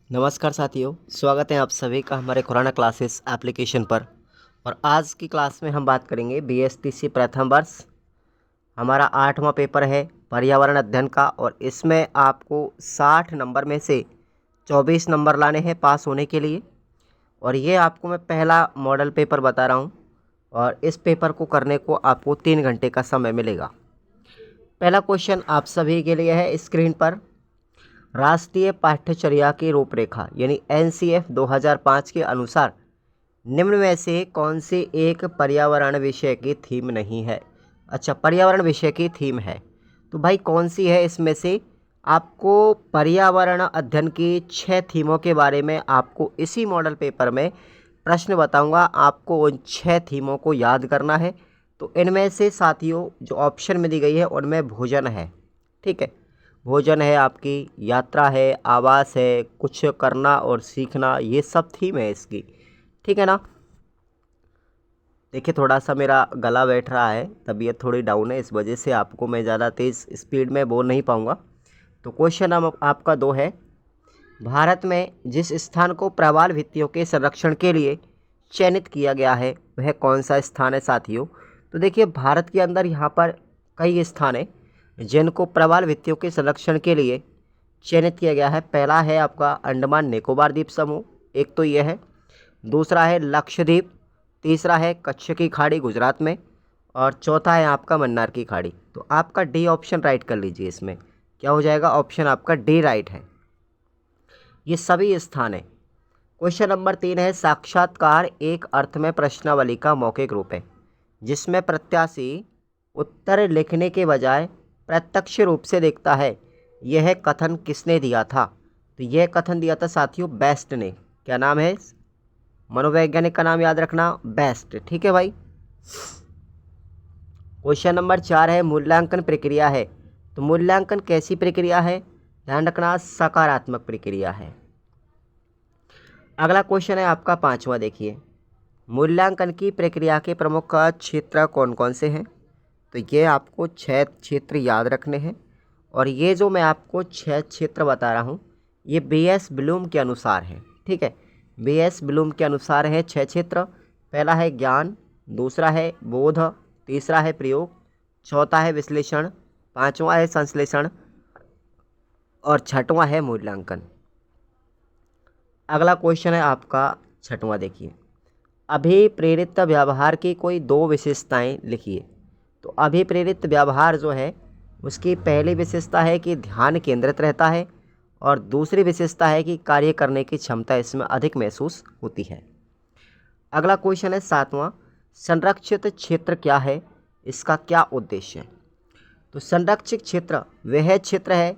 नमस्कार साथियों, स्वागत है आप सभी का हमारे खुराना क्लासेस एप्लीकेशन पर। और आज की क्लास में हम बात करेंगे बीएसटीसी प्रथम वर्ष, हमारा 8वां पेपर है पर्यावरण अध्ययन का। और इसमें आपको 60 नंबर में से 24 नंबर लाने हैं पास होने के लिए। और ये आपको मैं पहला मॉडल पेपर बता रहा हूँ और इस पेपर को करने को आपको 3 घंटे का समय मिलेगा। पहला क्वेश्चन आप सभी के लिए है स्क्रीन पर। राष्ट्रीय पाठ्यचर्या की रूपरेखा यानी एनसीएफ 2005 के अनुसार निम्न में से कौन सी एक पर्यावरण विषय की थीम नहीं है। अच्छा, पर्यावरण विषय की थीम है तो भाई कौन सी है इसमें से। आपको पर्यावरण अध्ययन की 6 थीमों के बारे में आपको इसी मॉडल पेपर में प्रश्न बताऊंगा। आपको उन 6 थीमों को याद करना है। तो इनमें से साथियों जो ऑप्शन में दी गई है उनमें भोजन है, ठीक है। भोजन है, आपकी यात्रा है, आवास है, कुछ करना और सीखना, ये सब थीम है इसकी, ठीक है ना। देखिए थोड़ा सा मेरा गला बैठ रहा है, तबीयत थोड़ी डाउन है, इस वजह से आपको मैं ज़्यादा तेज़ स्पीड में बोल नहीं पाऊँगा। तो क्वेश्चन आपका 2 है। भारत में जिस स्थान को प्रवाल भित्तियों के संरक्षण के लिए चयनित किया गया है वह कौन सा स्थान है साथियों। तो देखिए भारत के अंदर यहाँ पर कई स्थान हैं जिनको प्रवाल भित्तियों के संरक्षण के लिए चयनित किया गया है। पहला है आपका अंडमान निकोबार द्वीप समूह, एक तो ये है। दूसरा है लक्षद्वीप, तीसरा है कच्छ की खाड़ी गुजरात में, और चौथा है आपका मन्नार की खाड़ी। तो आपका डी ऑप्शन राइट कर लीजिए। इसमें क्या हो जाएगा, ऑप्शन आपका डी राइट है। ये सभी स्थान है। क्वेश्चन नंबर 3 है। साक्षात्कार एक अर्थ में प्रश्नावली का मौखिक रूप है जिसमें प्रत्याशी उत्तर लिखने के बजाय प्रत्यक्ष रूप से देखता है। यह कथन किसने दिया था। तो यह कथन दिया था साथियों बेस्ट ने। क्या नाम है मनोवैज्ञानिक का नाम, याद रखना बेस्ट, ठीक है भाई। क्वेश्चन नंबर 4 है। मूल्यांकन प्रक्रिया है तो मूल्यांकन कैसी प्रक्रिया है, ध्यान रखना सकारात्मक प्रक्रिया है। अगला क्वेश्चन है आपका 5वां, देखिए मूल्यांकन की प्रक्रिया के प्रमुख क्षेत्र कौन कौन से हैं। तो ये आपको 6 क्षेत्र याद रखने हैं। और ये जो मैं आपको 6 क्षेत्र बता रहा हूँ ये बीएस ब्लूम के अनुसार है, ठीक है। बीएस ब्लूम के अनुसार है 6 क्षेत्र। पहला है ज्ञान, दूसरा है बोध, तीसरा है प्रयोग, चौथा है विश्लेषण, पांचवा है संश्लेषण और छठवां है मूल्यांकन। अगला क्वेश्चन है आपका 6वां, देखिए अभिप्रेरित व्यवहार की कोई 2 विशेषताएं लिखिए। तो अभिप्रेरित व्यवहार जो है उसकी पहली विशेषता है कि ध्यान केंद्रित रहता है और दूसरी विशेषता है कि कार्य करने की क्षमता इसमें अधिक महसूस होती है। अगला क्वेश्चन है 7वां। संरक्षित क्षेत्र क्या है, इसका क्या उद्देश्य है। तो संरक्षित क्षेत्र वह क्षेत्र है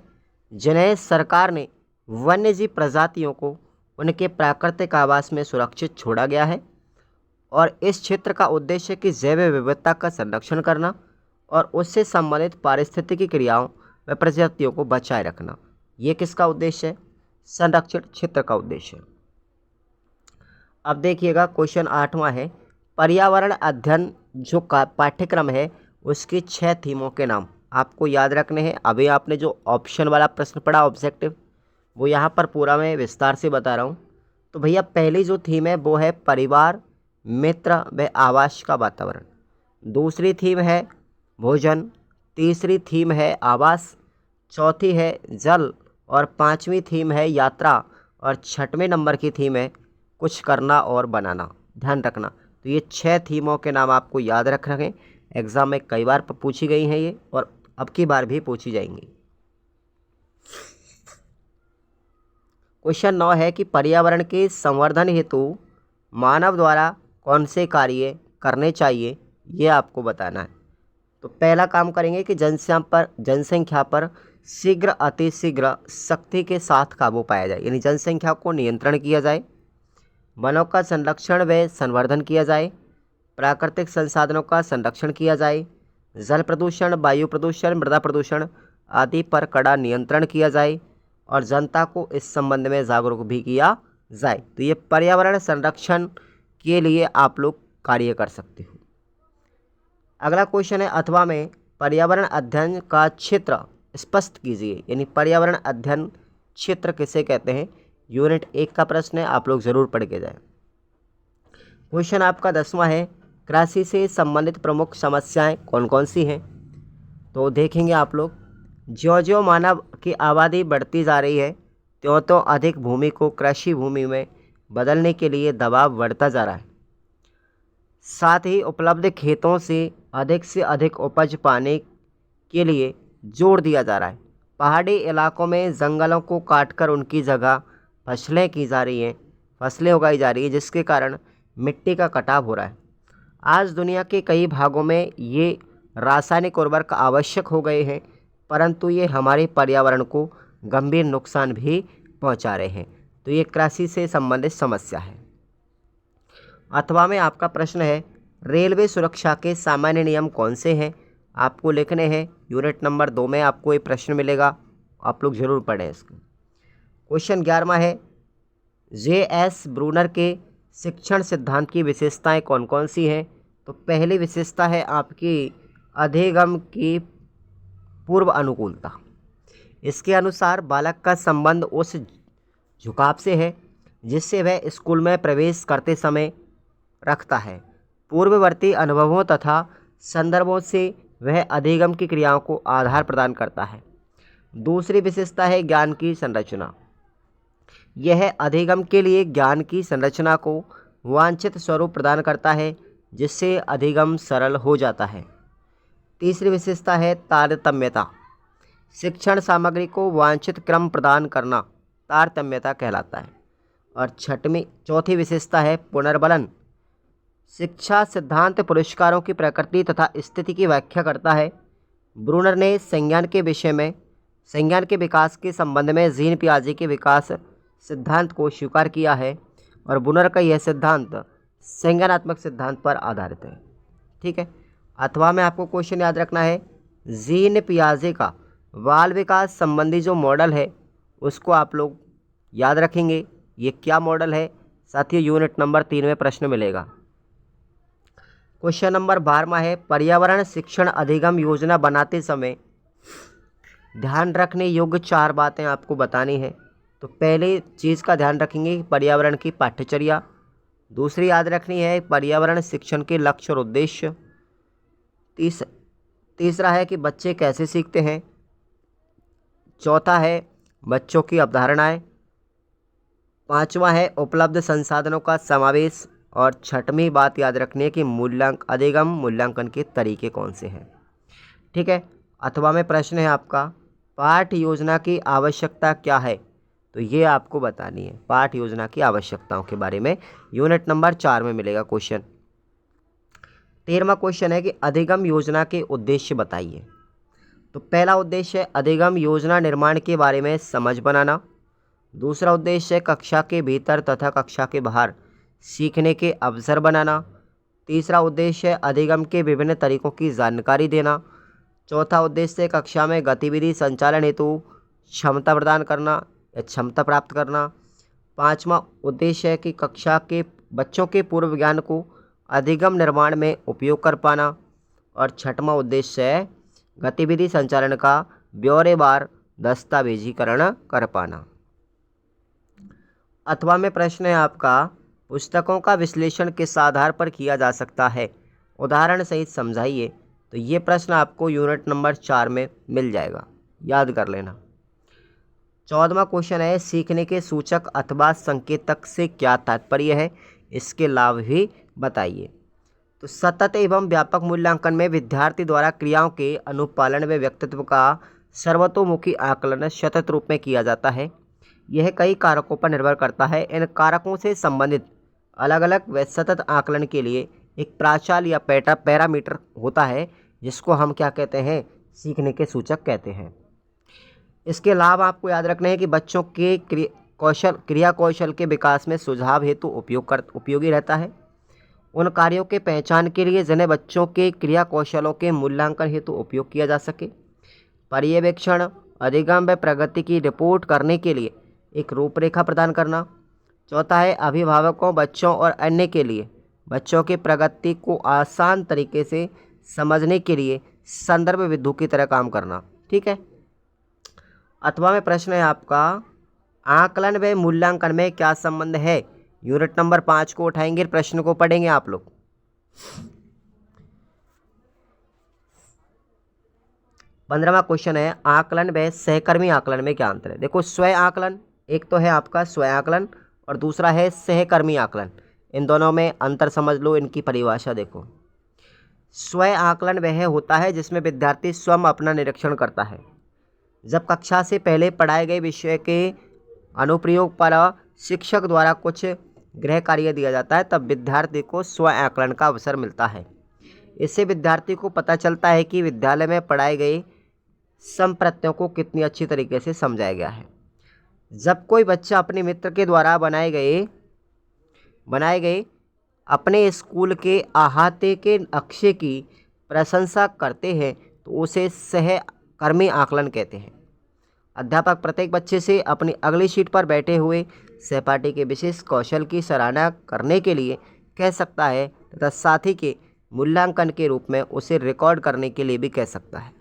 जिन्हें सरकार ने वन्यजीव प्रजातियों को उनके प्राकृतिक आवास में सुरक्षित छोड़ा गया है। और इस क्षेत्र का उद्देश्य कि जैव विविधता का संरक्षण करना और उससे संबंधित पारिस्थितिकी क्रियाओं व प्रजातियों को बचाए रखना। ये किसका उद्देश्य है, संरक्षित क्षेत्र का उद्देश्य। अब देखिएगा क्वेश्चन 8वां है। पर्यावरण अध्ययन जो पाठ्यक्रम है उसकी 6 थीमों के नाम आपको याद रखने हैं। अभी आपने जो ऑप्शन वाला प्रश्न पढ़ा ऑब्जेक्टिव, वो यहाँ पर पूरा मैं विस्तार से बता रहा हूँ। तो भैया पहली जो थीम है वो है परिवार, मित्र व आवास का वातावरण। दूसरी थीम है भोजन, तीसरी थीम है आवास, चौथी है जल और पांचवी थीम है यात्रा और छठवें नंबर की थीम है कुछ करना और बनाना। ध्यान रखना, तो ये 6 थीमों के नाम आपको याद रख रखें। एग्जाम में कई बार पूछी गई हैं ये और अब की बार भी पूछी जाएंगी। क्वेश्चन 9 है कि पर्यावरण के संवर्धन हेतु मानव द्वारा कौन से कार्य करने चाहिए, ये आपको बताना है। तो पहला काम करेंगे कि जनसंख्या पर शीघ्र अतिशीघ्र सख्ती के साथ काबू पाया जाए, यानी जनसंख्या को नियंत्रण किया जाए। वनों का संरक्षण व संवर्धन किया जाए, प्राकृतिक संसाधनों का संरक्षण किया जाए, जल प्रदूषण, वायु प्रदूषण, मृदा प्रदूषण आदि पर कड़ा नियंत्रण किया जाए और जनता को इस संबंध में जागरूक भी किया जाए। तो ये पर्यावरण संरक्षण के लिए आप लोग कार्य कर सकते हो। अगला क्वेश्चन है अथवा में पर्यावरण अध्ययन का क्षेत्र स्पष्ट कीजिए, यानी पर्यावरण अध्ययन क्षेत्र किसे कहते हैं यूनिट 1 का प्रश्न है, आप लोग ज़रूर पढ़ के जाएं। क्वेश्चन आपका 10वां है, कृषि से संबंधित प्रमुख समस्याएं कौन कौन सी हैं। तो देखेंगे आप लोग, ज्यों ज्यों मानव की आबादी बढ़ती जा रही है त्यों त्यों अधिक भूमि को कृषि भूमि में बदलने के लिए दबाव बढ़ता जा रहा है। साथ ही उपलब्ध खेतों से अधिक उपज पाने के लिए जोर दिया जा रहा है। पहाड़ी इलाकों में जंगलों को काटकर उनकी जगह फसलें उगाई जा रही है, जिसके कारण मिट्टी का कटाव हो रहा है। आज दुनिया के कई भागों में ये रासायनिक उर्वरक आवश्यक हो गए हैं, परंतु ये हमारे पर्यावरण को गंभीर नुकसान भी पहुंचा रहे हैं। तो ये कृषि से संबंधित समस्या है। अथवा में आपका प्रश्न है, रेलवे सुरक्षा के सामान्य नियम कौन से हैं। आपको लिखने हैं। यूनिट नंबर 2 में आपको ये प्रश्न मिलेगा, आप लोग ज़रूर पढ़ें इसको। क्वेश्चन 11वां है, J.S. ब्रूनर के शिक्षण सिद्धांत की विशेषताएं कौन कौन सी हैं। तो पहली विशेषता है आपकी अधिगम की पूर्व अनुकूलता। इसके अनुसार बालक का संबंध उस झुकाव से है जिससे वह स्कूल में प्रवेश करते समय रखता है। पूर्ववर्ती अनुभवों तथा संदर्भों से वह अधिगम की क्रियाओं को आधार प्रदान करता है। दूसरी विशेषता है ज्ञान की संरचना। यह अधिगम के लिए ज्ञान की संरचना को वांछित स्वरूप प्रदान करता है, जिससे अधिगम सरल हो जाता है। तीसरी विशेषता है तारतम्यता। शिक्षण सामग्री को वांछित क्रम प्रदान करना तारतम्यता कहलाता है। और चौथी विशेषता है पुनर्बलन। शिक्षा सिद्धांत पुरस्कारों की प्रकृति तथा स्थिति की व्याख्या करता है। ब्रूनर ने संज्ञान के विकास के संबंध में जीन पियाजे के विकास सिद्धांत को स्वीकार किया है और ब्रूनर का यह सिद्धांत संज्ञानात्मक सिद्धांत पर आधारित है। ठीक है। अथवा में आपको क्वेश्चन याद रखना है, जीन पियाजे का बाल विकास संबंधी जो मॉडल है उसको आप लोग याद रखेंगे, ये क्या मॉडल है। साथियों यूनिट नंबर 3 में प्रश्न मिलेगा। क्वेश्चन नंबर 12वां है, पर्यावरण शिक्षण अधिगम योजना बनाते समय ध्यान रखने योग्य 4 बातें आपको बतानी है। तो पहले चीज़ का ध्यान रखेंगे पर्यावरण की पाठ्यचर्या। दूसरी याद रखनी है पर्यावरण शिक्षण के लक्ष्य और उद्देश्य। तीसरा है कि बच्चे कैसे सीखते हैं। चौथा है बच्चों की अवधारणाएं। 5वां है उपलब्ध संसाधनों का समावेश। और 6वीं बात याद रखनी है कि अधिगम मूल्यांकन के तरीके कौन से हैं। ठीक है। अथवा में प्रश्न है आपका, पाठ योजना की आवश्यकता क्या है। तो ये आपको बतानी है, पाठ योजना की आवश्यकताओं के बारे में यूनिट नंबर 4 में मिलेगा क्वेश्चन। 13वां क्वेश्चन है कि अधिगम योजना के उद्देश्य बताइए। तो पहला उद्देश्य है अधिगम योजना निर्माण के बारे में समझ बनाना। दूसरा उद्देश्य है कक्षा के भीतर तथा कक्षा के बाहर सीखने के अवसर बनाना। तीसरा उद्देश्य है अधिगम के विभिन्न तरीकों की जानकारी देना। चौथा उद्देश्य है कक्षा में गतिविधि संचालन हेतु क्षमता प्राप्त करना। 5वां उद्देश्य है कि कक्षा के बच्चों के पूर्व ज्ञान को अधिगम निर्माण में उपयोग कर पाना। और 6वां उद्देश्य है गतिविधि संचालन का ब्यौरेवार दस्तावेजीकरण कर पाना। अथवा में प्रश्न है आपका, पुस्तकों का विश्लेषण किस आधार पर किया जा सकता है, उदाहरण सहित समझाइए। तो ये प्रश्न आपको यूनिट नंबर 4 में मिल जाएगा, याद कर लेना। 14वां क्वेश्चन है, सीखने के सूचक अथवा संकेतक से क्या तात्पर्य है, इसके लाभ भी बताइए। तो सतत एवं व्यापक मूल्यांकन में विद्यार्थी द्वारा क्रियाओं के अनुपालन व व्यक्तित्व का सर्वतोमुखी आकलन सतत रूप में किया जाता है। यह कई कारकों पर निर्भर करता है। इन कारकों से संबंधित अलग अलग व सतत आकलन के लिए एक प्राचाल या पैरामीटर होता है, जिसको हम क्या कहते हैं, सीखने के सूचक कहते हैं। इसके लाभ आपको याद रखने हैं कि बच्चों के क्रिया कौशल के विकास में सुझाव हेतु उपयोगी रहता है। उन कार्यों के पहचान के लिए जिन्हें बच्चों के क्रिया कौशलों के मूल्यांकन हेतु उपयोग किया जा सके। पर्यवेक्षण, अधिगम व प्रगति की रिपोर्ट करने के लिए एक रूपरेखा प्रदान करना। चौथा है अभिभावकों, बच्चों और अन्य के लिए बच्चों की प्रगति को आसान तरीके से समझने के लिए संदर्भ बिंदु की तरह काम करना। ठीक है। अथवा में प्रश्न है आपका, आकलन व मूल्यांकन में क्या संबंध है? यूनिट नंबर 5 को उठाएंगे, प्रश्न को पढ़ेंगे आप लोग। 15वां क्वेश्चन है, आकलन व सहकर्मी आकलन में क्या अंतर है? देखो, स्वयं आकलन एक तो है आपका स्वयं आकलन और दूसरा है सहकर्मी आकलन। इन दोनों में अंतर समझ लो, इनकी परिभाषा देखो। स्वयं आकलन वह होता है जिसमें विद्यार्थी स्वयं अपना निरीक्षण करता है। जब कक्षा से पहले पढ़ाए गए विषय के अनुप्रयोग पर शिक्षक द्वारा कुछ गृह कार्य दिया जाता है, तब विद्यार्थी को स्वयं आकलन का अवसर मिलता है। इससे विद्यार्थी को पता चलता है कि विद्यालय में पढ़ाए गए संप्रत्ययों को कितनी अच्छी तरीके से समझाया गया है। जब कोई बच्चा अपने मित्र के द्वारा बनाए गए अपने स्कूल के अहाते के नक्शे की प्रशंसा करते हैं तो उसे सहकर्मी आकलन कहते हैं। अध्यापक प्रत्येक बच्चे से अपनी अगली सीट पर बैठे हुए सहपाठी के विशेष कौशल की सराहना करने के लिए कह सकता है तथा साथी के मूल्यांकन के रूप में उसे रिकॉर्ड करने के लिए भी कह सकता है।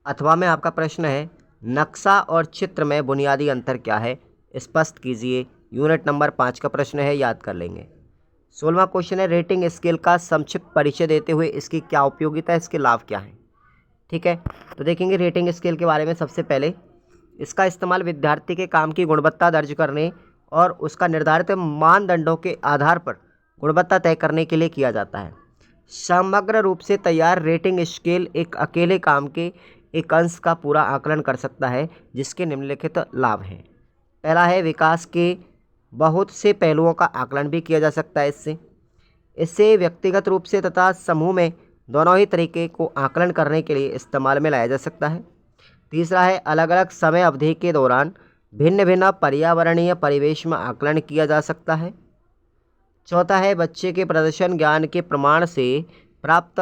अथवा में आपका प्रश्न है, नक्शा और चित्र में बुनियादी अंतर क्या है? स्पष्ट कीजिए। यूनिट नंबर 5 का प्रश्न है, याद कर लेंगे। 16वां क्वेश्चन है, रेटिंग स्केल का संक्षिप्त परिचय देते हुए इसकी क्या उपयोगिता है, इसके लाभ क्या हैं? ठीक है, तो देखेंगे रेटिंग स्केल के बारे में। सबसे पहले इसका इस्तेमाल विद्यार्थी के काम की गुणवत्ता दर्ज करने और उसका निर्धारित मानदंडों के आधार पर गुणवत्ता तय करने के लिए किया जाता है। समग्र रूप से तैयार रेटिंग स्केल एक अकेले काम के एक अंश का पूरा आकलन कर सकता है, जिसके निम्नलिखित लाभ हैं। पहला है, विकास के बहुत से पहलुओं का आकलन भी किया जा सकता है। इससे व्यक्तिगत रूप से तथा समूह में दोनों ही तरीके को आकलन करने के लिए इस्तेमाल में लाया जा सकता है। तीसरा है, अलग अलग समय अवधि के दौरान भिन्न भिन्न पर्यावरणीय परिवेश में आकलन किया जा सकता है। चौथा है, बच्चे के प्रदर्शन ज्ञान के प्रमाण से प्राप्त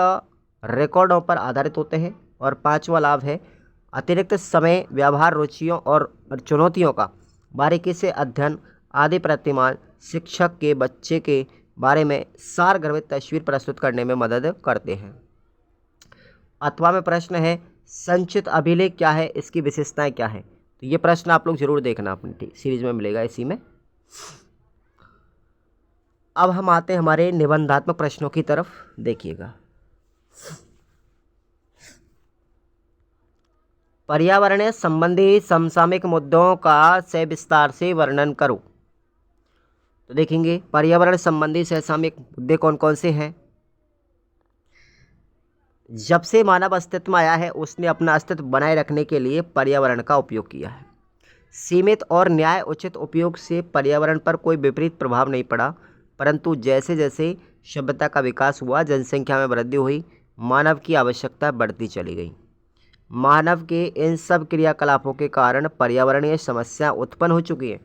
रिकॉर्डों पर आधारित होते हैं। और पांचवा लाभ है, अतिरिक्त समय, व्यवहार, रुचियों और चुनौतियों का बारीकी से अध्ययन आदि प्रतिमान शिक्षक के बच्चे के बारे में सारगर्भित तस्वीर प्रस्तुत करने में मदद करते हैं। अथवा में प्रश्न है, संचित अभिलेख क्या है, इसकी विशेषताएं क्या है? तो ये प्रश्न आप लोग जरूर देखना, अपनी सीरीज में मिलेगा इसी में। अब हम आते हैं हमारे निबंधात्मक प्रश्नों की तरफ, देखिएगा। पर्यावरणीय संबंधी समसामयिक मुद्दों का सविस्तार से वर्णन करो। तो देखेंगे पर्यावरण संबंधी समसामयिक मुद्दे कौन कौन से हैं। जब से मानव अस्तित्व में आया है, उसने अपना अस्तित्व बनाए रखने के लिए पर्यावरण का उपयोग किया है। सीमित और न्याय उचित उपयोग से पर्यावरण पर कोई विपरीत प्रभाव नहीं पड़ा, परंतु जैसे जैसे सभ्यता का विकास हुआ, जनसंख्या में वृद्धि हुई, मानव की आवश्यकता बढ़ती चली गई। मानव के इन सब क्रियाकलापों के कारण पर्यावरणीय समस्या उत्पन्न हो चुकी है,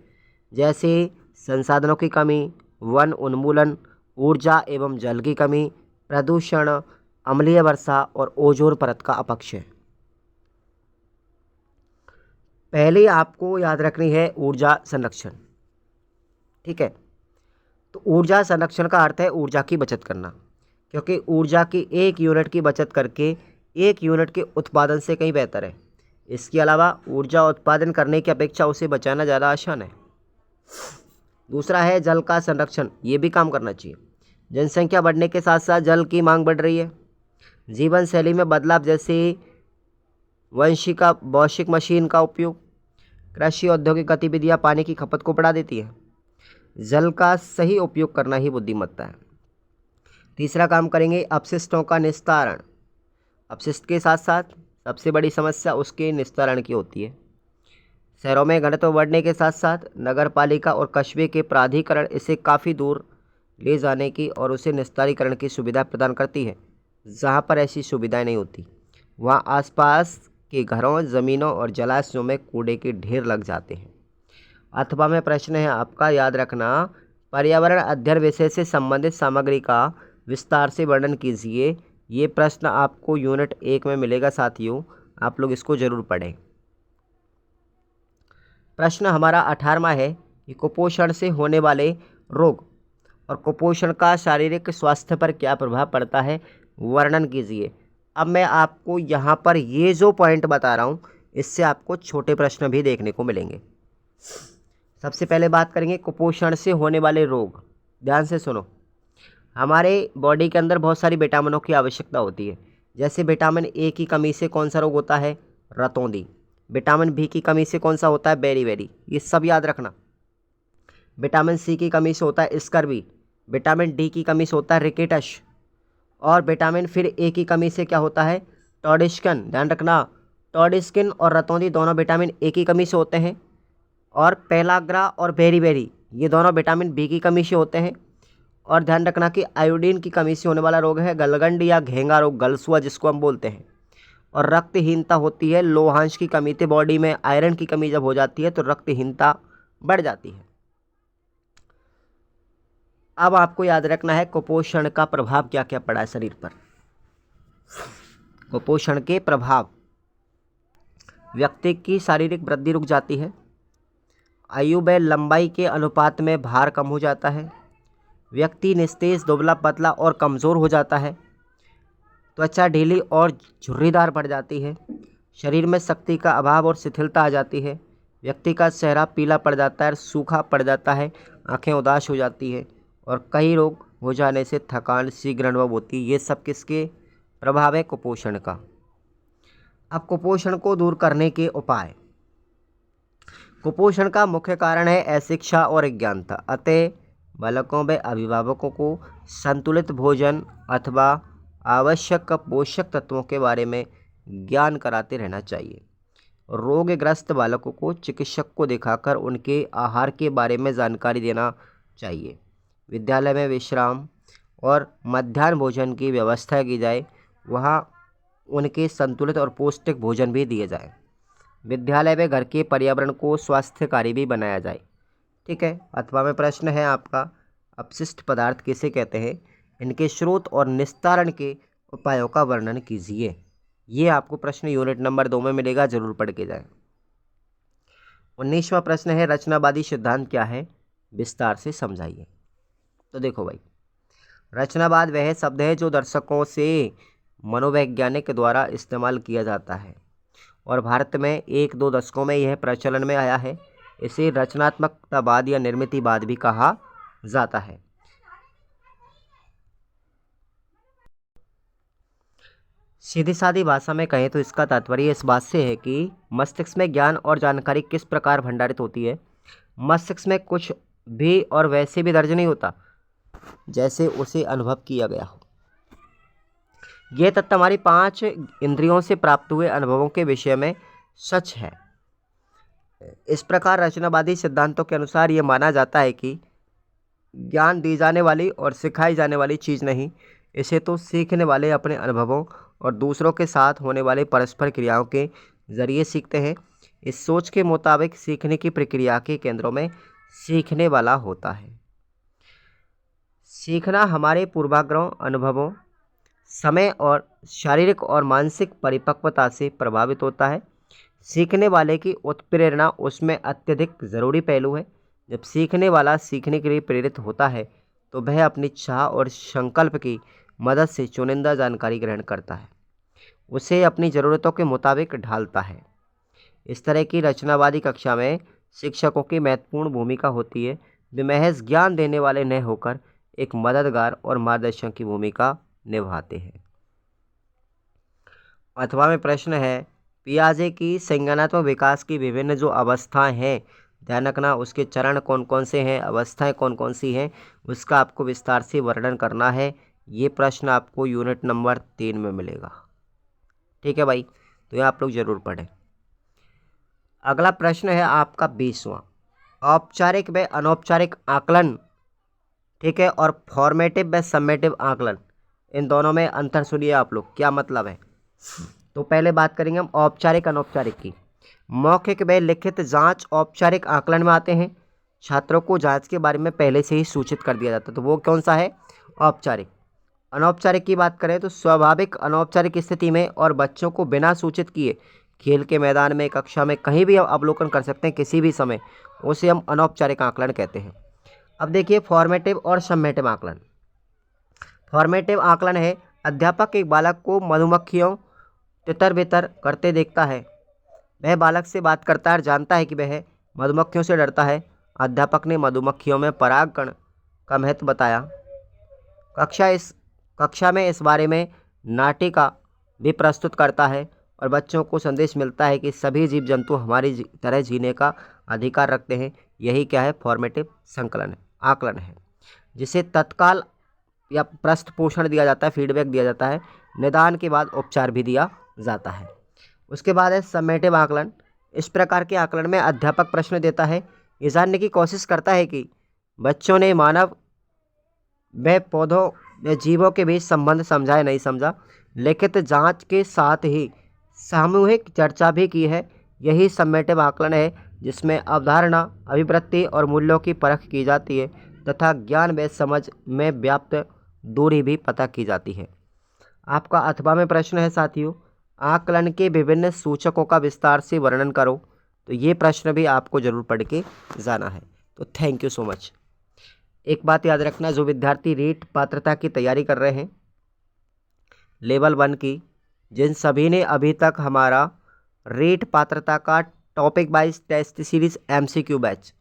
जैसे संसाधनों की कमी, वन उन्मूलन, ऊर्जा एवं जल की कमी, प्रदूषण, अम्लीय वर्षा और ओजोन परत का अपक्षय। पहले आपको याद रखनी है ऊर्जा संरक्षण। ठीक है, तो ऊर्जा संरक्षण का अर्थ है ऊर्जा की बचत करना, क्योंकि ऊर्जा की 1 यूनिट की बचत करके 1 यूनिट के उत्पादन से कहीं बेहतर है। इसके अलावा ऊर्जा उत्पादन करने की अपेक्षा उसे बचाना ज़्यादा आसान है। दूसरा है जल का संरक्षण, ये भी काम करना चाहिए। जनसंख्या बढ़ने के साथ साथ जल की मांग बढ़ रही है। जीवन शैली में बदलाव, जैसे वॉशिंग मशीन का उपयोग, कृषि औद्योगिक गतिविधियाँ पानी की खपत को बढ़ा देती है। जल का सही उपयोग करना ही बुद्धिमत्ता है। तीसरा काम करेंगे अपशिष्टों का निस्तारण। अपशिष्ट के साथ साथ सबसे बड़ी समस्या उसके निस्तारण की होती है। शहरों में घनत्व बढ़ने के साथ साथ नगर पालिका और कस्बे के प्राधिकरण इसे काफ़ी दूर ले जाने की और उसे निस्तारीकरण की सुविधा प्रदान करती है। जहाँ पर ऐसी सुविधाएं नहीं होती, वहाँ आसपास के घरों, ज़मीनों और जलाशयों में कूड़े के ढेर लग जाते हैं। अथवा में प्रश्न है आपका, याद रखना, पर्यावरण अध्ययन विषय से संबंधित सामग्री का विस्तार से वर्णन कीजिए। ये प्रश्न आपको यूनिट 1 में मिलेगा साथियों, आप लोग इसको जरूर पढ़ें। प्रश्न हमारा 18वां है कि कुपोषण से होने वाले रोग और कुपोषण का शारीरिक स्वास्थ्य पर क्या प्रभाव पड़ता है, वर्णन कीजिए। अब मैं आपको यहाँ पर ये जो पॉइंट बता रहा हूँ, इससे आपको छोटे प्रश्न भी देखने को मिलेंगे। सबसे पहले बात करेंगे कुपोषण से होने वाले रोग। ध्यान से सुनो। हमारे बॉडी के अंदर बहुत सारी विटामिनों की आवश्यकता होती है। जैसे विटामिन ए की कमी से कौन सा रोग होता है? रतौंधी। विटामिन बी की कमी से कौन सा होता है? बेरी। ये सब याद रखना। विटामिन सी की कमी से होता है स्कर्वी। विटामिन डी की कमी से होता है रिकेटस। और विटामिन फिर ए की कमी से क्या होता है? टॉडिस्किन। ध्यान रखना, टॉडिस्किन और रतौंधी दोनों विटामिन ए की कमी से होते हैं। और पेलाग्रा और बेरी ये दोनों विटामिन बी की कमी से होते हैं। और ध्यान रखना कि आयोडीन की कमी से होने वाला रोग है गलगंड या घेंगा रोग, गलसुआ जिसको हम बोलते हैं। और रक्तहीनता होती है लोहांश की कमी से। बॉडी में आयरन की कमी जब हो जाती है तो रक्तहीनता बढ़ जाती है। अब आपको याद रखना है कुपोषण का प्रभाव क्या क्या पड़ा है शरीर पर। कुपोषण के प्रभाव: व्यक्ति की शारीरिक वृद्धि रुक जाती है, आयु व लंबाई के अनुपात में भार कम हो जाता है, व्यक्ति निस्तेज, दुबला पतला और कमज़ोर हो जाता है, त्वचा ढीली और झुर्रीदार पड़ जाती है, शरीर में शक्ति का अभाव और शिथिलता आ जाती है, व्यक्ति का चेहरा पीला पड़ जाता है, सूखा पड़ जाता है, आंखें उदास हो जाती है और कई रोग हो जाने से थकान, शीघ्र अनुभव होती है। ये सब किसके प्रभाव है? कुपोषण का। अब कुपोषण को दूर करने के उपाय। कुपोषण का मुख्य कारण है अशिक्षा और अज्ञानता। अतः बालकों व अभिभावकों को संतुलित भोजन अथवा आवश्यक पोषक तत्वों के बारे में ज्ञान कराते रहना चाहिए। रोगग्रस्त बालकों को चिकित्सक को दिखाकर उनके आहार के बारे में जानकारी देना चाहिए। विद्यालय में विश्राम और मध्याह्न भोजन की व्यवस्था की जाए, वहाँ उनके संतुलित और पौष्टिक भोजन भी दिए जाए। विद्यालय में घर के पर्यावरण को स्वास्थ्यकारी भी बनाया जाए। ठीक है। अथवा में प्रश्न है आपका, अपशिष्ट पदार्थ किसे कहते हैं? इनके स्रोत और निस्तारण के उपायों का वर्णन कीजिए। ये आपको प्रश्न यूनिट नंबर 2 में मिलेगा, जरूर पढ़ के जाएं। 19वां प्रश्न है रचनावादी सिद्धांत क्या है? विस्तार से समझाइए। तो देखो भाई, रचनावाद वह शब्द है जो दर्शकों से मनोवैज्ञानिक द्वारा इस्तेमाल किया जाता है और भारत में 1-2 दशकों में यह प्रचलन में आया है। इसे रचनात्मकतावाद या निर्मितिवाद भी कहा जाता है। सीधी सादी भाषा में कहें तो इसका तात्पर्य इस बात से है कि मस्तिष्क में ज्ञान और जानकारी किस प्रकार भंडारित होती है। मस्तिष्क में कुछ भी और वैसे भी दर्ज नहीं होता जैसे उसे अनुभव किया गया हो। यह तथ्य हमारी 5 इंद्रियों से प्राप्त हुए अनुभवों के विषय में सच है। इस प्रकार रचनावादी सिद्धांतों के अनुसार यह माना जाता है कि ज्ञान दी जाने वाली और सिखाई जाने वाली चीज़ नहीं, इसे तो सीखने वाले अपने अनुभवों और दूसरों के साथ होने वाले परस्पर क्रियाओं के जरिए सीखते हैं। इस सोच के मुताबिक सीखने की प्रक्रिया के केंद्रों में सीखने वाला होता है। सीखना हमारे पूर्वाग्रहों, अनुभवों, समय और शारीरिक और मानसिक परिपक्वता से प्रभावित होता है। सीखने वाले की उत्प्रेरणा उसमें अत्यधिक ज़रूरी पहलू है। जब सीखने वाला सीखने के लिए प्रेरित होता है तो वह अपनी चाह और संकल्प की मदद से चुनिंदा जानकारी ग्रहण करता है, उसे अपनी ज़रूरतों के मुताबिक ढालता है। इस तरह की रचनावादी कक्षा में शिक्षकों की महत्वपूर्ण भूमिका होती है। वे महज ज्ञान देने वाले न होकर एक मददगार और मार्गदर्शक की भूमिका निभाते हैं। अथवा में प्रश्न है पियाजे की संज्ञानात्मक विकास की विभिन्न जो अवस्थाएं हैं, ध्यान रखना उसके चरण कौन कौन से हैं, अवस्थाएं कौन कौन सी हैं, उसका आपको विस्तार से वर्णन करना है। ये प्रश्न आपको यूनिट नंबर 3 में मिलेगा। ठीक है भाई, तो ये आप लोग जरूर पढ़ें। अगला प्रश्न है आपका 20वां, औपचारिक व अनौपचारिक आकलन। ठीक है, और फॉर्मेटिव व समेटिव आकलन, इन दोनों में अंतर सुनिए आप लोग, क्या मतलब है। तो पहले बात करेंगे हम औपचारिक अनौपचारिक की। मौखिक व लिखित जांच औपचारिक आकलन में आते हैं। छात्रों को जांच के बारे में पहले से ही सूचित कर दिया जाता है, तो वो कौन सा है? औपचारिक। अनौपचारिक की बात करें तो स्वाभाविक अनौपचारिक स्थिति में और बच्चों को बिना सूचित किए खेल के मैदान में, कक्षा में, कहीं भी अवलोकन कर सकते हैं किसी भी समय, उसे हम अनौपचारिक आकलन कहते हैं। अब देखिए फॉर्मेटिव और समेटिव आकलन। फॉर्मेटिव आकलन है अध्यापक एक बालक को मधुमक्खियों तितर बितर करते देखता है वह बालक से बात करता है और जानता है कि वह मधुमक्खियों से डरता है। अध्यापक ने मधुमक्खियों में परागकण का महत्व बताया। कक्षा में इस बारे में नाटिका भी प्रस्तुत करता है और बच्चों को संदेश मिलता है कि सभी जीव जंतु हमारी तरह जीने का अधिकार रखते हैं। यही क्या है? फॉर्मेटिव आकलन है, जिसे तत्काल या पृष्ठ पोषण दिया जाता है, फीडबैक दिया जाता है, निदान के बाद उपचार भी दिया जाता है। उसके बाद है समेटिव आकलन। इस प्रकार के आकलन में अध्यापक प्रश्न देता है, ये जानने की कोशिश करता है कि बच्चों ने मानव व पौधों व जीवों के बीच संबंध समझा या नहीं समझा। लिखित जांच के साथ ही सामूहिक चर्चा भी की है। यही समेटिव आकलन है, जिसमें अवधारणा, अभिवृत्ति और मूल्यों की परख की जाती है तथा ज्ञान व समझ में व्याप्त दूरी भी पता की जाती है। आपका अथवा में प्रश्न है साथियों, आकलन के विभिन्न सूचकों का विस्तार से वर्णन करो। तो ये प्रश्न भी आपको जरूर पढ़ के जाना है। तो थैंक यू सो मच। एक बात याद रखना, जो विद्यार्थी रीट पात्रता की तैयारी कर रहे हैं लेवल 1 की, जिन सभी ने अभी तक हमारा रीट पात्रता का topic wise test series MCQ batch,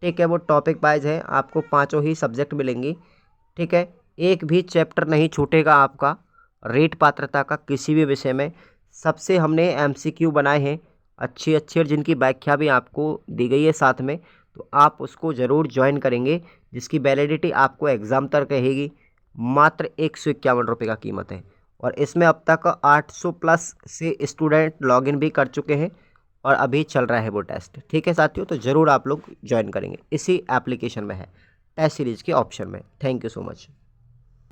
ठीक है, वो टॉपिक वाइज है, आपको 5 ही सब्जेक्ट मिलेंगी, ठीक है, एक भी चैप्टर नहीं छूटेगा आपका रीट पात्रता का किसी भी विषय में। सबसे हमने MCQ बनाए हैं अच्छी और जिनकी व्याख्या भी आपको दी गई है साथ में, तो आप उसको ज़रूर ज्वाइन करेंगे, जिसकी वैलिडिटी आपको एग्ज़ाम तक रहेगी। मात्र 151 रुपये का कीमत है और इसमें अब तक 800 प्लस से स्टूडेंट लॉगिन भी कर चुके हैं और अभी चल रहा है वो टेस्ट, ठीक है साथियों। तो ज़रूर आप लोग ज्वाइन करेंगे, इसी एप्लीकेशन में है, टेस्ट सीरीज़ के ऑप्शन में। Thank you so much.